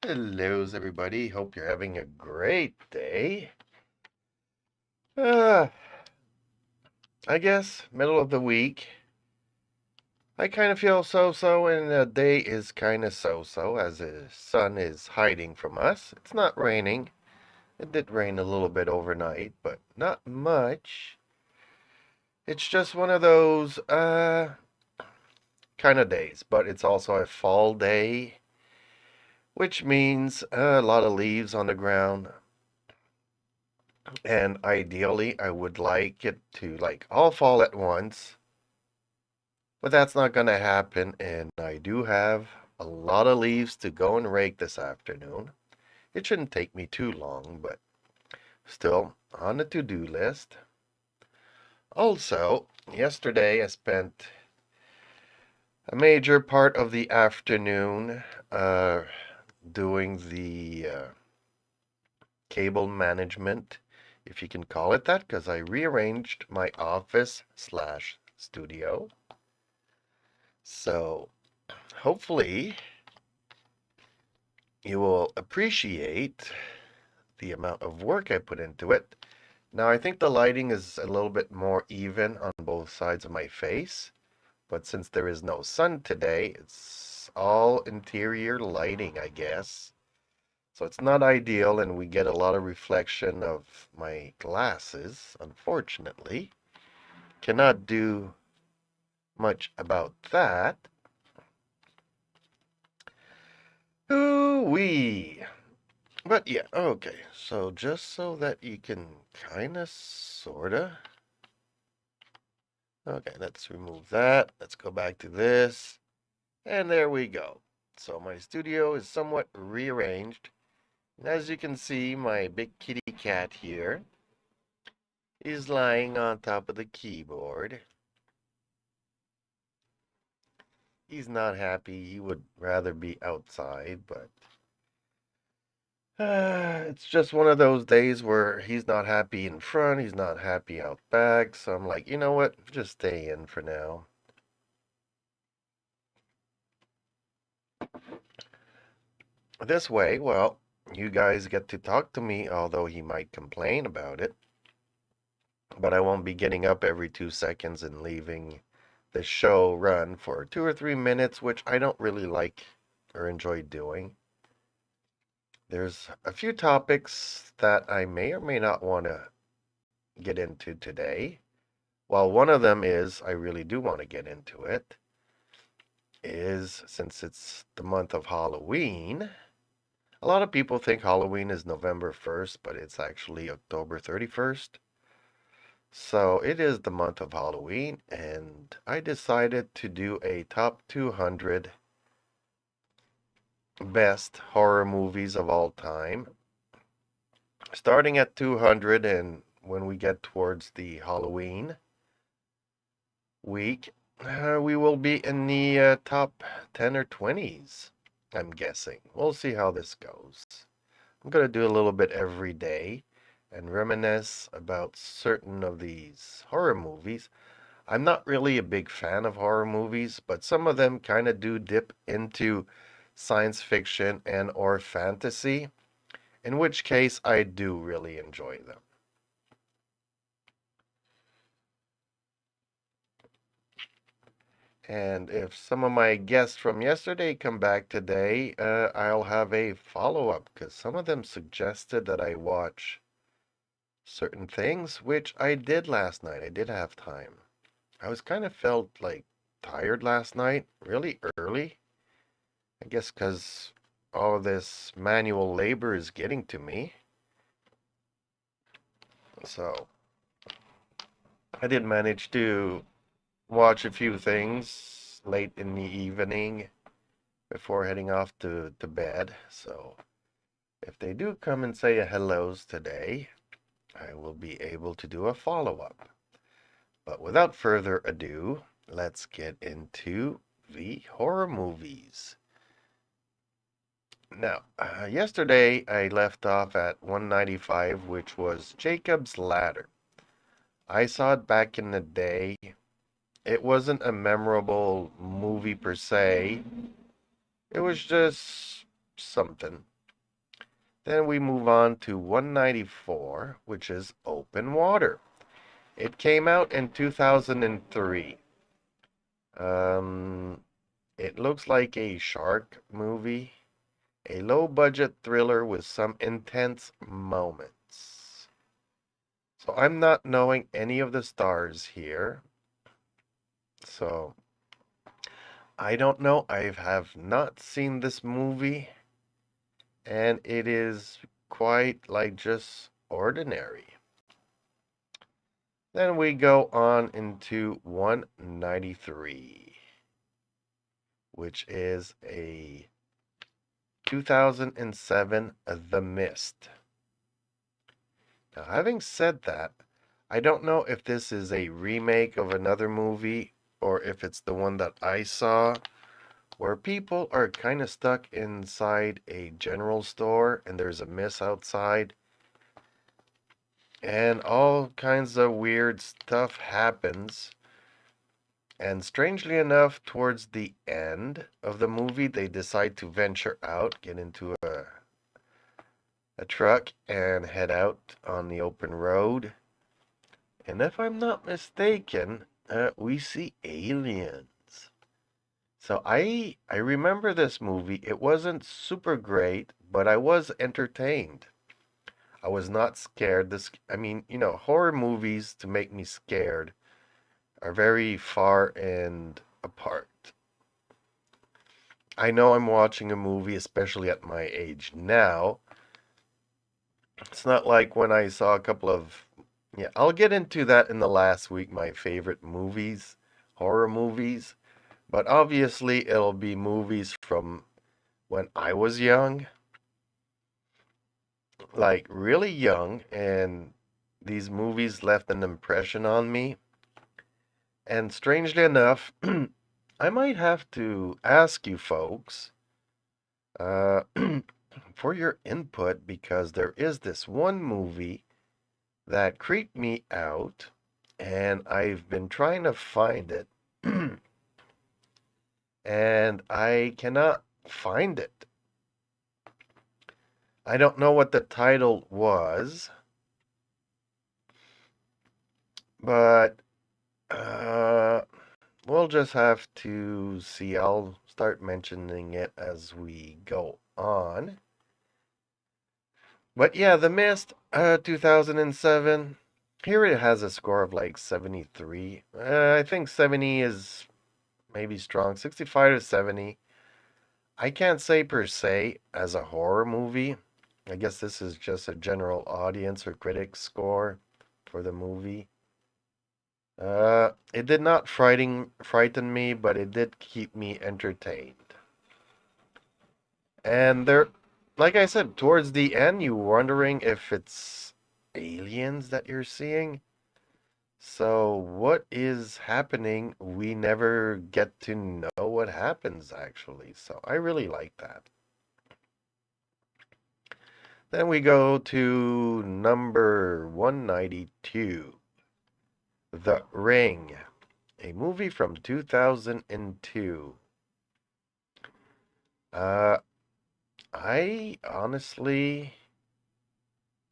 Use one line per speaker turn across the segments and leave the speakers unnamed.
Hello, everybody. Hope you're having a great day. Uh, I guess middle of the week. I kind of feel so-so, and the day is kind of so-so as the sun is hiding from us. It's not raining. It did rain a little bit overnight, but not much. It's just one of those kind of days, but it's also a fall day, which means a lot of leaves on the ground. And ideally, I would like it to all fall at once, but that's not going to happen. And I do have a lot of leaves to go and rake this afternoon. It shouldn't take me too long, but still on the to-do list. Also, yesterday I spent a major part of the afternoon uh, doing the cable management, if you can call it that, because I rearranged my office slash studio. So hopefully you will appreciate the amount of work I put into it. Now I think the lighting is a little bit more even on both sides of my face, but since there is no sun today, it's all interior lighting, I guess. So it's not ideal, and we get a lot of reflection of my glasses, unfortunately. Cannot do much about that. Ooh-wee. But yeah, okay. So just so that you can kinda, sorta. Okay, let's remove that. Let's go back to this. And there we go. So my studio is somewhat rearranged. And as you can see, my big kitty cat here is lying on top of the keyboard. He's not happy. He would rather be outside, but it's just one of those days where he's not happy in front, he's not happy out back. So I'm like, you know what? Just stay in for now. This way, well, you guys get to talk to me, although he might complain about it. But I won't be getting up every 2 seconds and leaving the show run for 2 or 3 minutes, which I don't really like or enjoy doing. There's a few topics that I may or may not want to get into today. Well, one of them is, I really do want to get into it, is since it's the month of Halloween, a lot of people think Halloween is November 1st, but it's actually October 31st. So it is the month of Halloween, and I decided to do a top 200 best horror movies of all time. Starting at 200, and when we get towards the Halloween week, we will be in the top 10 or 20s, I'm guessing. We'll see how this goes. I'm going to do a little bit every day and reminisce about certain of these horror movies. I'm not really a big fan of horror movies, but some of them kind of do dip into science fiction and or fantasy, in which case I do really enjoy them. And if some of my guests from yesterday come back today, I'll have a follow-up because some of them suggested that I watch certain things, which I did last night. I did have time. I was kind of felt like tired last night, really early. I guess because all of this manual labor is getting to me. So I did manage to watch a few things late in the evening before heading off to bed. So if they do come and say a hellos today, I will be able to do a follow-up. But without further ado, let's get into the horror movies. Now, yesterday I left off at 195, which was Jacob's Ladder. I saw it back in the day. It wasn't a memorable movie per se. It was just something. Then we move on to 194, which is Open Water. It came out in 2003. It looks like a shark movie, a low-budget thriller with some intense moments. So I'm not knowing any of the stars here. So I don't know. I have not seen this movie, and it is quite like just ordinary. Then we go on into 193, which is a 2007 The Mist. Now, having said that, I don't know if this is a remake of another movie or if it's the one that I saw, where people are kind of stuck inside a general store and there's a mist outside and all kinds of weird stuff happens. And strangely enough, towards the end of the movie, they decide to venture out, get into a truck, and head out on the open road. And if I'm not mistaken, we see aliens. So I remember this movie. It wasn't super great, but I was entertained. I was not scared. I mean, horror movies to make me scared are very far and apart. I know I'm watching a movie, especially at my age now. It's not like when I saw a couple of, yeah, I'll get into that in the last week, my favorite movies, horror movies. But obviously, it'll be movies from when I was young, like really young, and these movies left an impression on me. And strangely enough, I might have to ask you folks uh, for your input because there is this one movie that creeped me out, and I've been trying to find it, and I cannot find it. I don't know what the title was, but we'll just have to see. I'll start mentioning it as we go on. But yeah, The Mist, 2007. Here it has a score of like 73. I think 70 is maybe strong. 65 to 70. I can't say per se as a horror movie. I guess this is just a general audience or critic score for the movie. It did not frighten me, but it did keep me entertained. And there, like I said, towards the end, you're wondering if it's aliens that you're seeing. So what is happening? We never get to know what happens, actually. So I really like that. Then we go to number 192, The Ring, a movie from 2002. I honestly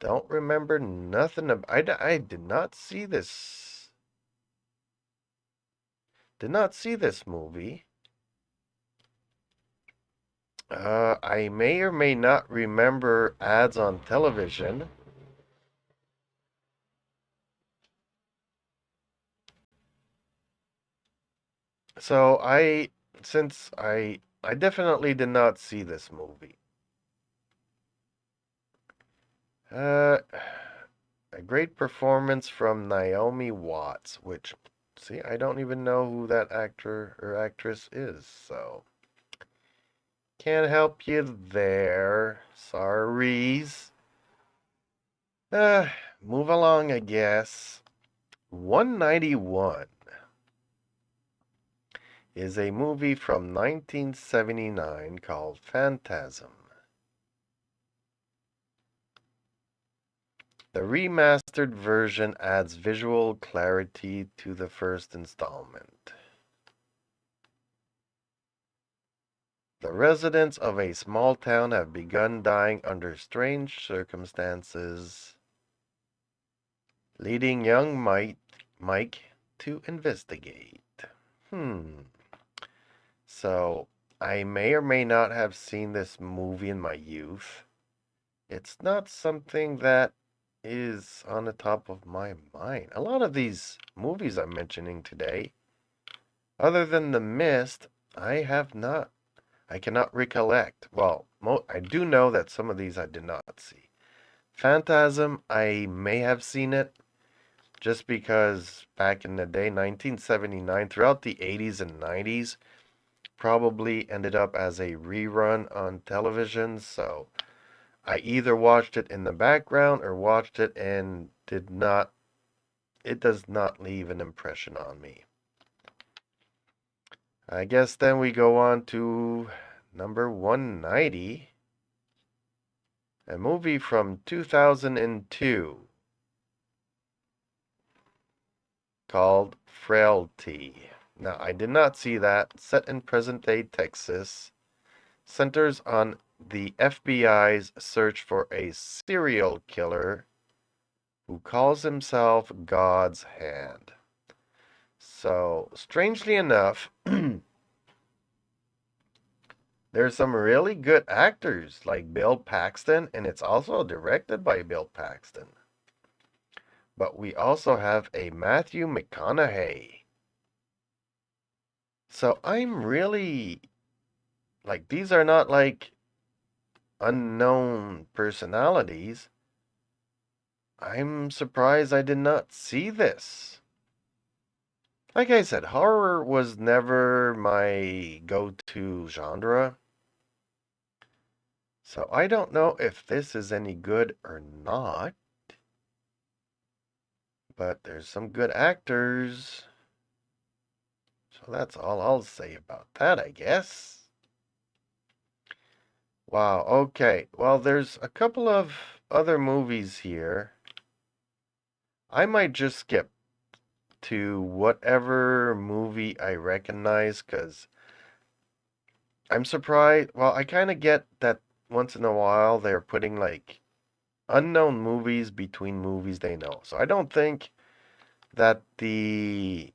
don't remember nothing I did not see this. Did not see this movie. I may or may not remember ads on television. So since I definitely did not see this movie. Uh, a great performance from Naomi Watts, which, see, I don't even know who that actor or actress is, so can't help you there. Sorries. Move along, I guess. 191 is a movie from 1979 called Phantasm. The remastered version adds visual clarity to the first installment. The The residents of a small town have begun dying under strange circumstances, leading young Mike to investigate. So, I may or may not have seen this movie in my youth. It's not something that is on the top of my mind. A lot of these movies I'm mentioning today, other than The Mist, I cannot recollect. Well, I do know that some of these I did not see. Phantasm, I may have seen it, just because back in the day, 1979, throughout the 80s and 90s, probably ended up as a rerun on television, so I either watched it in the background or watched it and it does not leave an impression on me. I guess then we go on to number 190, a movie from 2002 called Frailty. Now, I did not see that. Set in present-day Texas, centers on the FBI's search for a serial killer who calls himself God's Hand. So, strangely enough, there's some really good actors like Bill Paxton, and it's also directed by Bill Paxton. But we also have a Matthew McConaughey. So I'm really, like, these are not like unknown personalities. I'm surprised I did not see this. Like I said, horror was never my go-to genre. So I don't know if this is any good or not. But there's some good actors. So that's all I'll say about that, I guess. Wow, okay. Well, there's a couple of other movies here. I might just skip to whatever movie I recognize, because I'm surprised. Well, I kind of get that once in a while they're putting like unknown movies between movies they know. So I don't think that the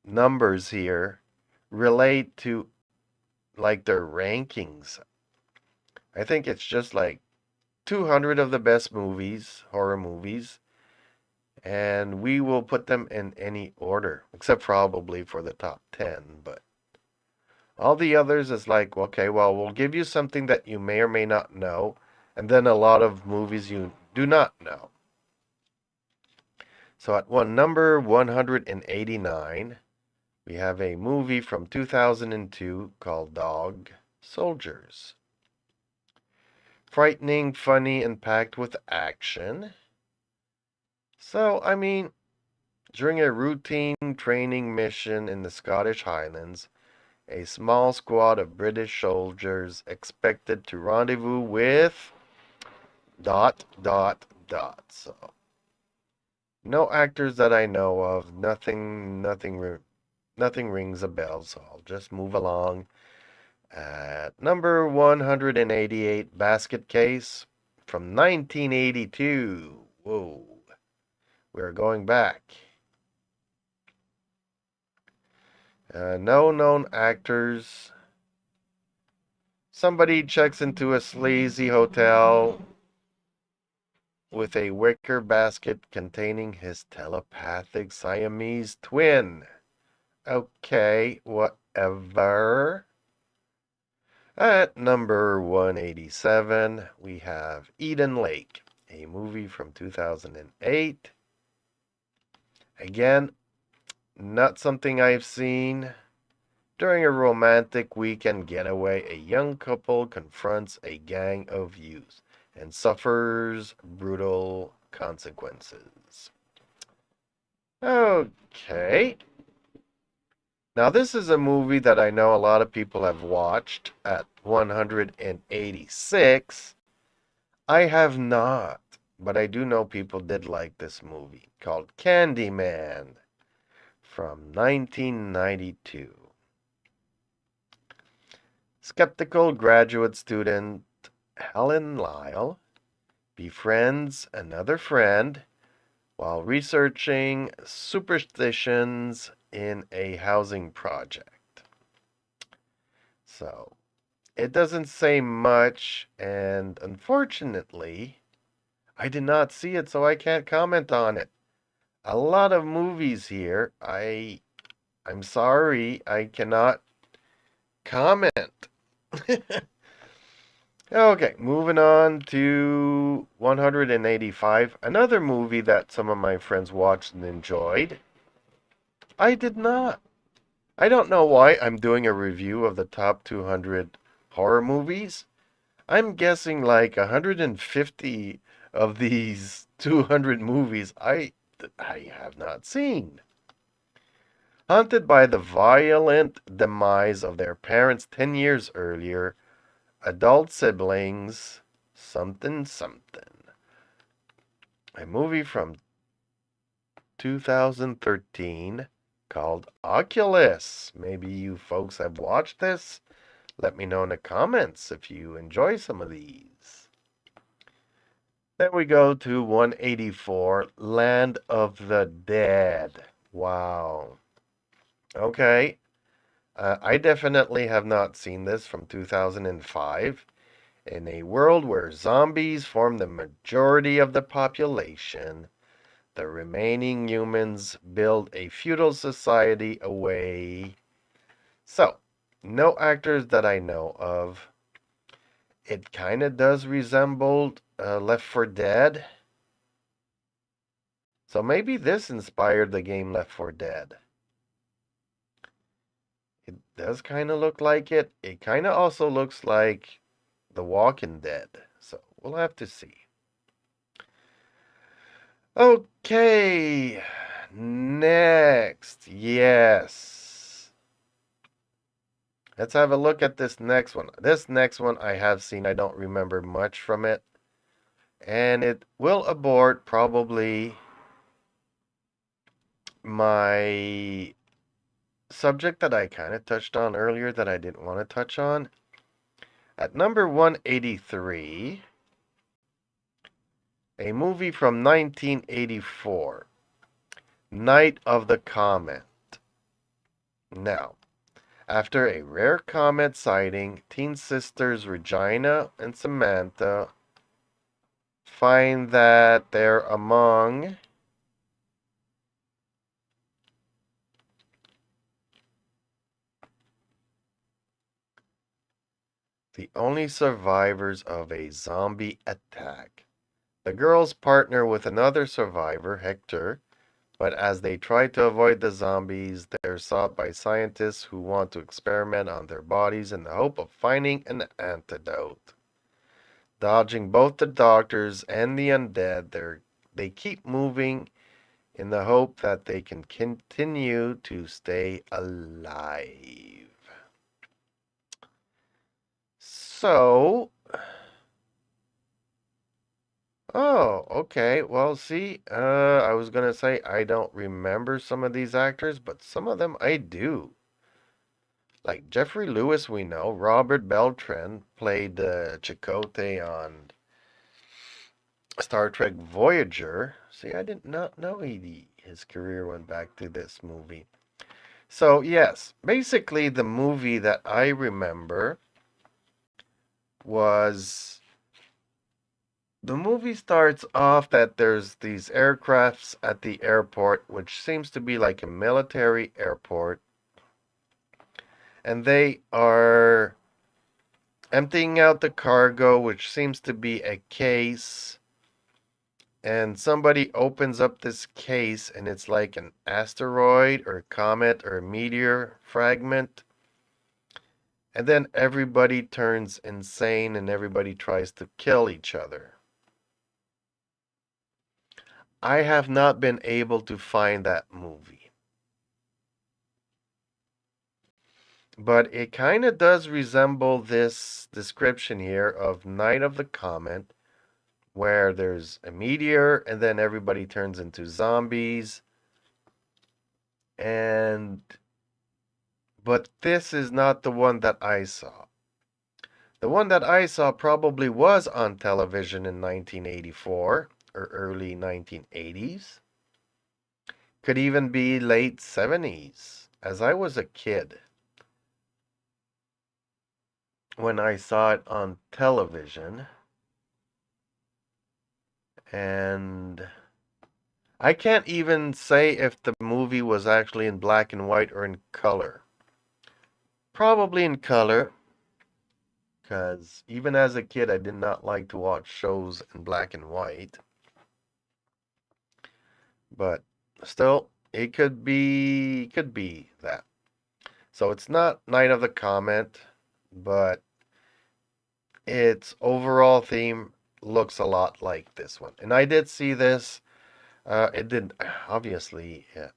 numbers here relate to like their rankings. I think it's just like 200 of the best movies, horror movies, and we will put them in any order, except probably for the top 10, but all the others is like, okay, well, we'll give you something that you may or may not know, and then a lot of movies you do not know. So at number 189, we have a movie from 2002 called Dog Soldiers. Frightening, funny, and packed with action. So, I mean, during a routine training mission in the Scottish Highlands, a small squad of British soldiers expected to rendezvous with ... So, no actors that I know of, nothing rings a bell, so I'll just move along. At number 188, Basket Case from 1982. Whoa. We're going back. No known actors. Somebody checks into a sleazy hotel with a wicker basket containing his telepathic Siamese twin. Okay, whatever. At number 187, we have Eden Lake, a movie from 2008. Again, not something I've seen. During a romantic weekend getaway, a young couple confronts a gang of youths and suffers brutal consequences. Okay. Now, this is a movie that I know a lot of people have watched at 186. I have not, but I do know people did like this movie called Candyman from 1992. Skeptical graduate student Helen Lyle befriends another friend while researching superstitions in a housing project. So, it doesn't say much, and unfortunately, I did not see it, so I can't comment on it. A lot of movies here. I'm sorry, I cannot comment. Okay, moving on to 185. Another movie that some of my friends watched and enjoyed. I did not. I don't know why I'm doing a review of the top 200 horror movies. I'm guessing like 150 of these 200 movies I have not seen. Haunted by the violent demise of their parents 10 years earlier, adult siblings, something something. A movie from 2013 called Oculus. Maybe you folks have watched this. Let me know in the comments if you enjoy some of these. Then we go to 184, Land of the Dead. Wow. Okay. I definitely have not seen this from 2005. In a world where zombies form the majority of the population, the remaining humans build a feudal society away. So, no actors that I know of. It kind of does resemble Left 4 Dead. So maybe this inspired the game Left 4 Dead. It does kind of look like it. It kind of also looks like The Walking Dead. So we'll have to see. Okay. Next. Yes. Let's have a look at this next one. This next one I have seen. I don't remember much from it. And it will abort probably my subject that I kind of touched on earlier that I didn't want to touch on. At number 183, a movie from 1984, Night of the Comet. Now, after a rare comet sighting, teen sisters Regina and Samantha find that they're among the only survivors of a zombie attack. The girls partner with another survivor, Hector, but as they try to avoid the zombies, they're sought by scientists who want to experiment on their bodies in the hope of finding an antidote. Dodging both the doctors and the undead, they keep moving in the hope that they can continue to stay alive. So, oh, okay. Well, see, I was gonna say I don't remember some of these actors, but some of them I do. Like Jeffrey Lewis, we know. Robert Beltran played Chakotay on Star Trek Voyager. See, I did not know his career went back to this movie. So, yes, basically the movie that I remember was the movie starts off that there's these aircrafts at the airport, which seems to be like a military airport, and they are emptying out the cargo, which seems to be a case. And somebody opens up this case, and it's like an asteroid or a comet or a meteor fragment. And then everybody turns insane and everybody tries to kill each other. I have not been able to find that movie. But it kind of does resemble this description here of Night of the Comet, where there's a meteor and then everybody turns into zombies. But this is not the one that I saw. The one that I saw probably was on television in 1984 or early 1980s. Could even be late 70s, as I was a kid when I saw it on television. And I can't even say if the movie was actually in black and white or in color. Probably in color, because even as a kid, I did not like to watch shows in black and white. But still, it could be that. So it's not Night of the Comet, but its overall theme looks a lot like this one. And I did see this. It did, obviously, yeah.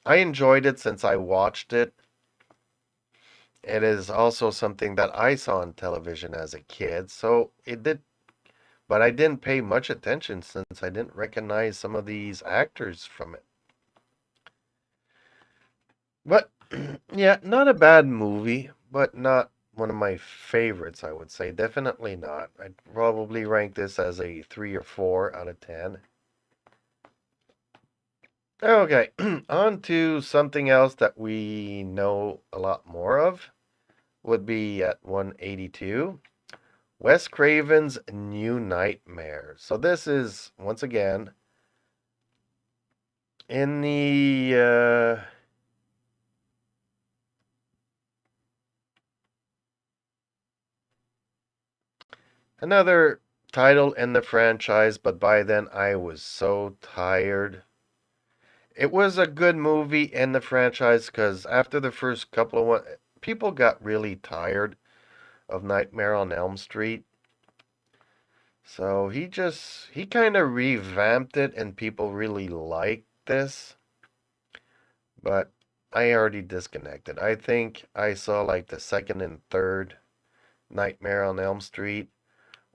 I enjoyed it since I watched it. It is also something that I saw on television as a kid, so it did, but I didn't pay much attention since I didn't recognize some of these actors from it. But yeah, not a bad movie, but not one of my favorites, I would say. Definitely not. I'd probably rank this as a 3 or 4 out of 10. Okay, on to something else that we know a lot more of would be at 182. Wes Craven's New Nightmare. So this is, once again, in the another title in the franchise, but by then I was so tired. It was a good movie in the franchise because after the first couple of one, people got really tired of Nightmare on Elm Street. So he kind of revamped it and people really liked this. But I already disconnected. I think I saw like the second and third Nightmare on Elm Street,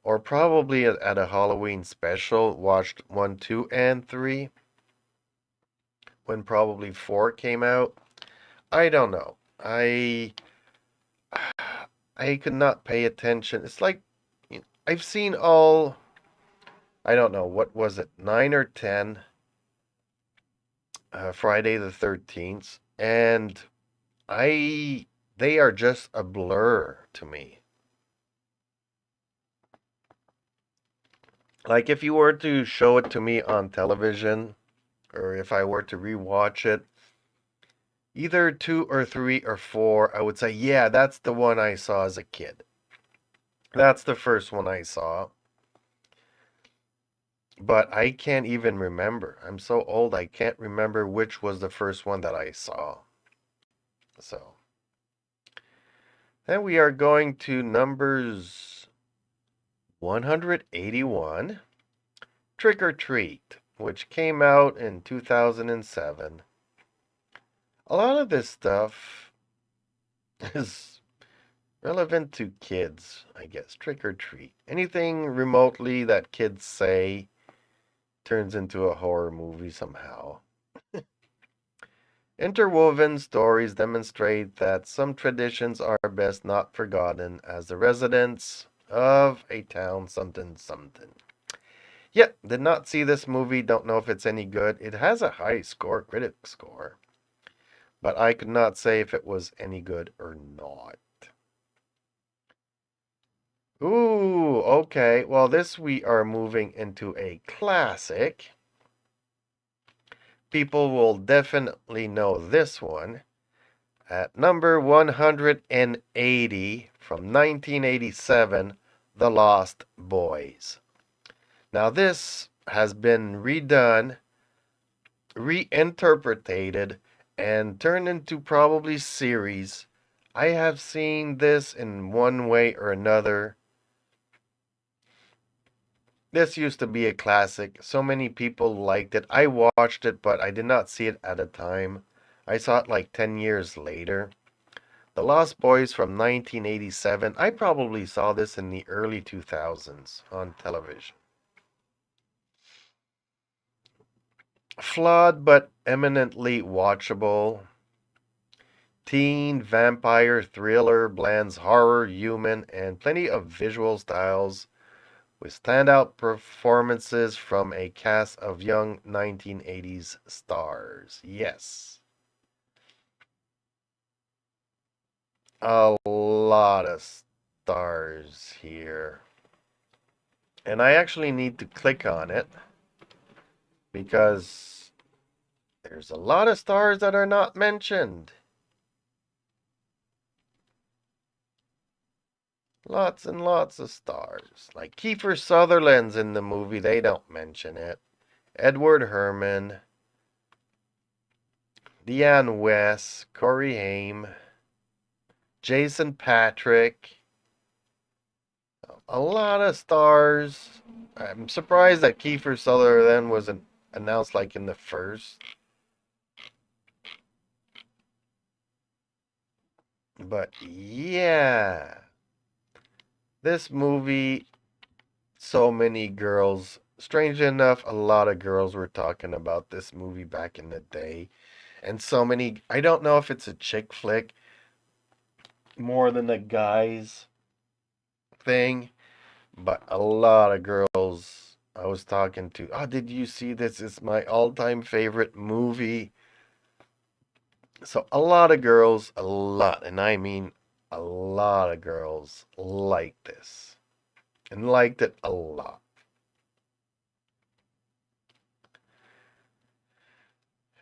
or probably at a Halloween special, watched 1, 2, and 3 when probably 4 came out. I don't know. I could not pay attention. It's like I've seen all, I don't know, what was it, 9 or 10 Friday the 13th, and I they are just a blur to me. Like if you were to show it to me on television, or if I were to rewatch it, either 2 or 3 or 4, I would say, yeah, that's the one I saw as a kid. That's the first one I saw. But I can't even remember. I'm so old, I can't remember which was the first one that I saw. So, then we are going to numbers 181, Trick or Treat, which came out in 2007. A lot of this stuff is relevant to kids, I guess. Trick or treat. Anything remotely that kids say turns into a horror movie somehow. Interwoven stories demonstrate that some traditions are best not forgotten as the residents of a town something something. Yeah, did not see this movie, don't know if it's any good. It has a high score, critic score, but I could not say if it was any good or not. Ooh, okay. Well, this we are moving into a classic. People will definitely know this one. At number 180 from 1987, The Lost Boys. Now, this has been redone, reinterpreted, and turned into probably series. I have seen this in one way or another. This used to be a classic. So many people liked it. I watched it, but I did not see it at a time. I saw it like 10 years later. The Lost Boys from 1987. I probably saw this in the early 2000s on television. Flawed but eminently watchable. teen vampire thriller blends horror, human, and plenty of visual styles with standout performances from a cast of young 1980s stars. Yes. A lot of stars here. And I actually need to click on it because there's a lot of stars that are not mentioned. Lots and lots of stars. Like Kiefer Sutherland's in the movie, they don't mention it. Edward Herrmann, Deanne West, Corey Haim, Jason Patric. A lot of stars. I'm surprised that Kiefer Sutherland wasn't announced like in the first. But yeah. This movie, so many girls. Strange enough, a lot of girls were talking about this movie back in the day. And so many, I don't know if it's a chick flick more than a guy's thing, but a lot of girls I was talking to, oh, did you see this? It's my all-time favorite movie. So a lot of girls, a lot, and I mean a lot of girls liked this and liked it a lot.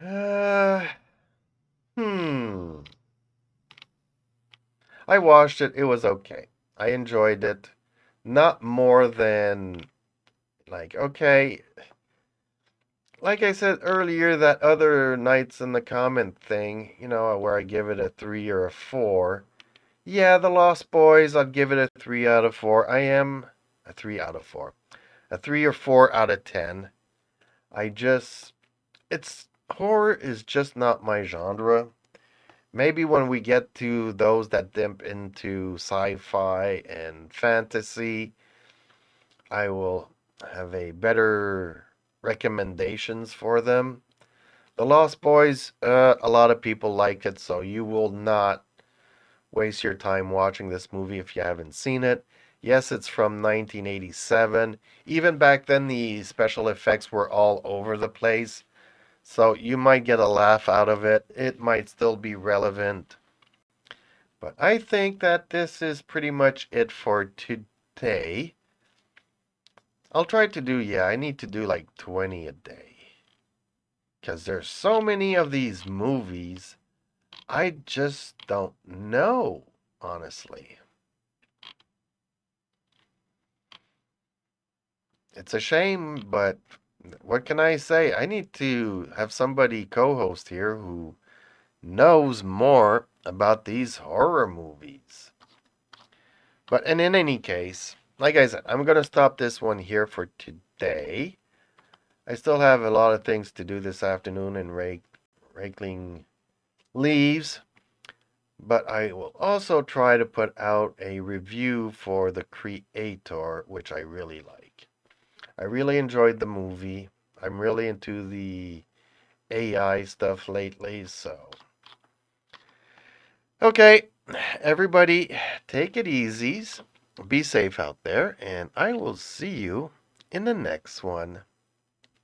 Uh, hmm. I watched it. It was okay. I enjoyed it. Not more than, like, okay. Like I said earlier, that other Nights in the Comment thing, where I give it a 3 or a 4. Yeah, The Lost Boys, I'd give it a 3 out of 4. I am a 3 out of 4. A 3 or 4 out of 10. Horror is just not my genre. Maybe when we get to those that dip into sci-fi and fantasy, I will have a better recommendations for them. The Lost Boys, a lot of people like it, so you will not waste your time watching this movie if you haven't seen it. Yes, it's from 1987. Even back then, the special effects were all over the place. So you might get a laugh out of it. It might still be relevant. But I think that this is pretty much it for today. I'll try to do, yeah, I need to do like 20 a day. Because there's so many of these movies, I just don't know, honestly. It's a shame, but what can I say? I need to have somebody co-host here who knows more about these horror movies. But and in any case, like I said, I'm going to stop this one here for today. I still have a lot of things to do this afternoon and raking leaves. But I will also try to put out a review for The Creator, which I really like. I really enjoyed the movie. I'm really into the AI stuff lately, so. Okay, everybody, take it easy. Be safe out there, and I will see you in the next one.